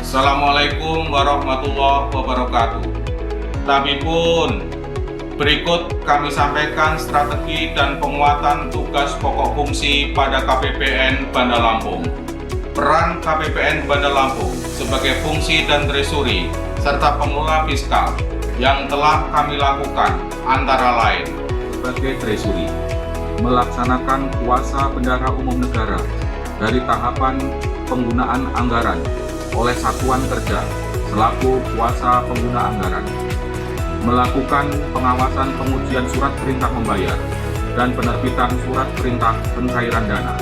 Assalamualaikum warahmatullahi wabarakatuh. Tapi pun, berikut kami sampaikan strategi dan penguatan tugas pokok fungsi pada KPPN Bandar Lampung. Peran KPPN Bandar Lampung sebagai fungsi dan treasury serta pengelola fiskal yang telah kami lakukan antara lain sebagai treasury, melaksanakan kuasa bendahara umum negara dari tahapan penggunaan anggaran oleh satuan kerja selaku kuasa pengguna anggaran, melakukan pengawasan pengujian surat perintah membayar dan penerbitan surat perintah pencairan dana,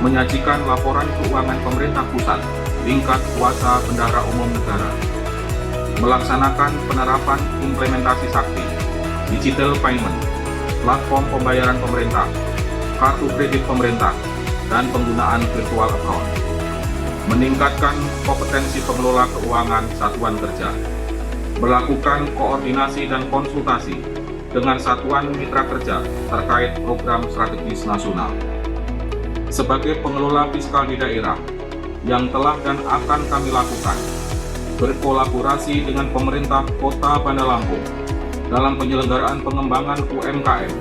menyajikan laporan keuangan pemerintah pusat tingkat kuasa bendahara umum negara, melaksanakan penerapan implementasi sakti, digital payment, platform pembayaran pemerintah, kartu kredit pemerintah, dan penggunaan virtual account, meningkatkan kompetensi pengelola keuangan satuan kerja, melakukan koordinasi dan konsultasi dengan satuan mitra kerja terkait program strategis nasional. Sebagai pengelola fiskal di daerah, yang telah dan akan kami lakukan, berkolaborasi dengan pemerintah Kota Bandar Lampung dalam penyelenggaraan pengembangan UMKM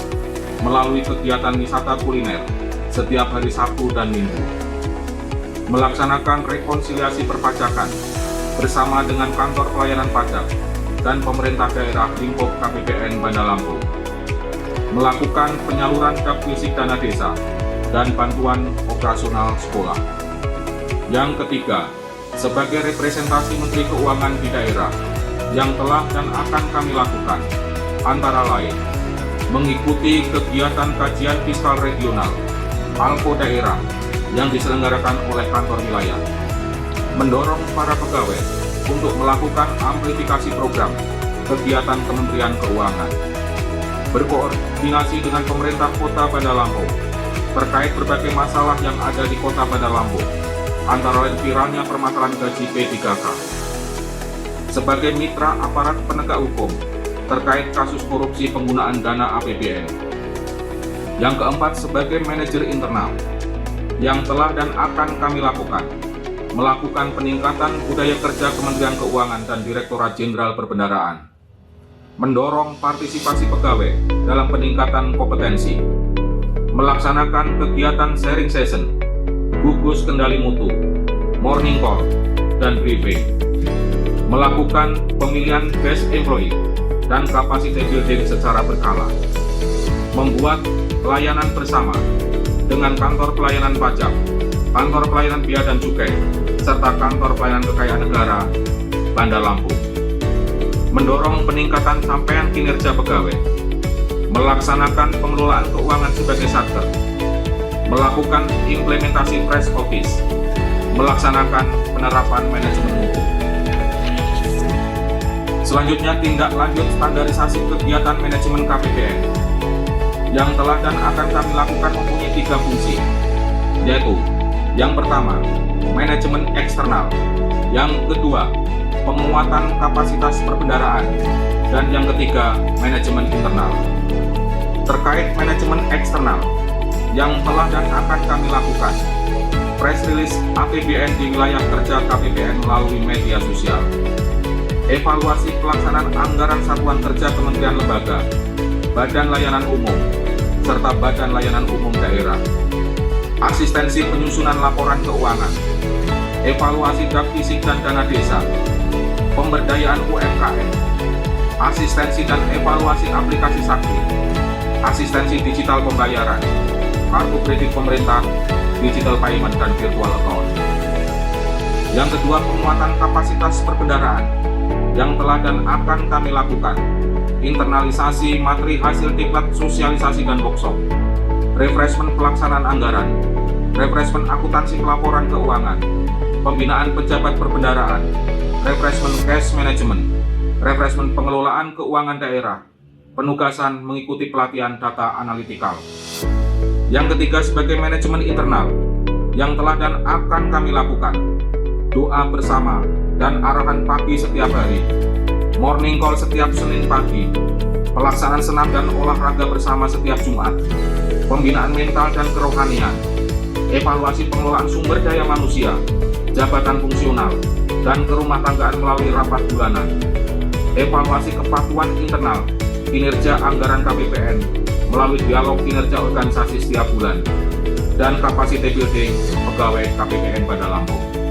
melalui kegiatan wisata kuliner setiap hari Sabtu dan Minggu, melaksanakan rekonsiliasi perpajakan bersama dengan kantor pelayanan pajak dan pemerintah daerah lingkup KPPN Bandar Lampung, melakukan penyaluran dak fisik dana desa dan bantuan operasional sekolah. Yang ketiga, sebagai representasi Menteri Keuangan di daerah, yang telah dan akan kami lakukan antara lain mengikuti kegiatan kajian fiskal regional ALKO daerah yang diselenggarakan oleh kantor wilayah, mendorong para pegawai untuk melakukan amplifikasi program kegiatan Kementerian Keuangan, berkoordinasi dengan pemerintah Kota Bandar Lampung terkait berbagai masalah yang ada di Kota Bandar Lampung, antara lain viralnya permasalahan gaji P3K, sebagai mitra aparat penegak hukum terkait kasus korupsi penggunaan dana APBN. Yang keempat, sebagai manajer internal, yang telah dan akan kami lakukan, melakukan peningkatan budaya kerja Kementerian Keuangan dan Direktorat Jenderal Perbendaharaan, mendorong partisipasi pegawai dalam peningkatan kompetensi, melaksanakan kegiatan sharing session, gugus kendali mutu, morning call, dan briefing, melakukan pemilihan best employee dan capacity building secara berkala, membuat pelayanan bersama dengan kantor pelayanan pajak, kantor pelayanan bea dan cukai, serta kantor pelayanan kekayaan negara Bandar Lampung, mendorong peningkatan capaian kinerja pegawai, melaksanakan pengelolaan keuangan sebagai satker, melakukan implementasi press office, melaksanakan penerapan manajemen mutu. Selanjutnya, tindak lanjut standarisasi kegiatan manajemen KPPN yang telah dan akan kami lakukan mempunyai 3 fungsi, yaitu yang pertama, manajemen eksternal, yang kedua, penguatan kapasitas perbendaharaan, dan yang ketiga, manajemen internal. Terkait manajemen eksternal yang telah dan akan kami lakukan, press release APBN di wilayah kerja KPPN melalui media sosial, evaluasi pelaksanaan anggaran satuan kerja kementerian lembaga, badan layanan umum, serta badan layanan umum daerah, asistensi penyusunan laporan keuangan, evaluasi dak fisik dan dana desa, pemberdayaan UMKM, asistensi dan evaluasi aplikasi sakti, asistensi digital pembayaran, kartu kredit pemerintah, digital payment, dan virtual account. Yang kedua, penguatan kapasitas perbendaharaan yang telah dan akan kami lakukan, internalisasi materi hasil diklat sosialisasi dan workshop, refreshment pelaksanaan anggaran, refreshment akuntansi pelaporan keuangan, pembinaan pejabat perbendaharaan, refreshment cash management, refreshment pengelolaan keuangan daerah, penugasan mengikuti pelatihan data analitikal. Yang ketiga, sebagai manajemen internal yang telah dan akan kami lakukan, doa bersama dan arahan pagi setiap hari, morning call setiap Senin pagi, pelaksanaan senam dan olahraga bersama setiap Jumat, pembinaan mental dan kerohanian, evaluasi pengelolaan sumber daya manusia, jabatan fungsional, dan kerumah tanggaan melalui rapat bulanan, evaluasi kepatuhan internal, kinerja anggaran KPPN melalui dialog kinerja organisasi setiap bulan, dan kapasiti building pegawai KPPN Bandar Lampung.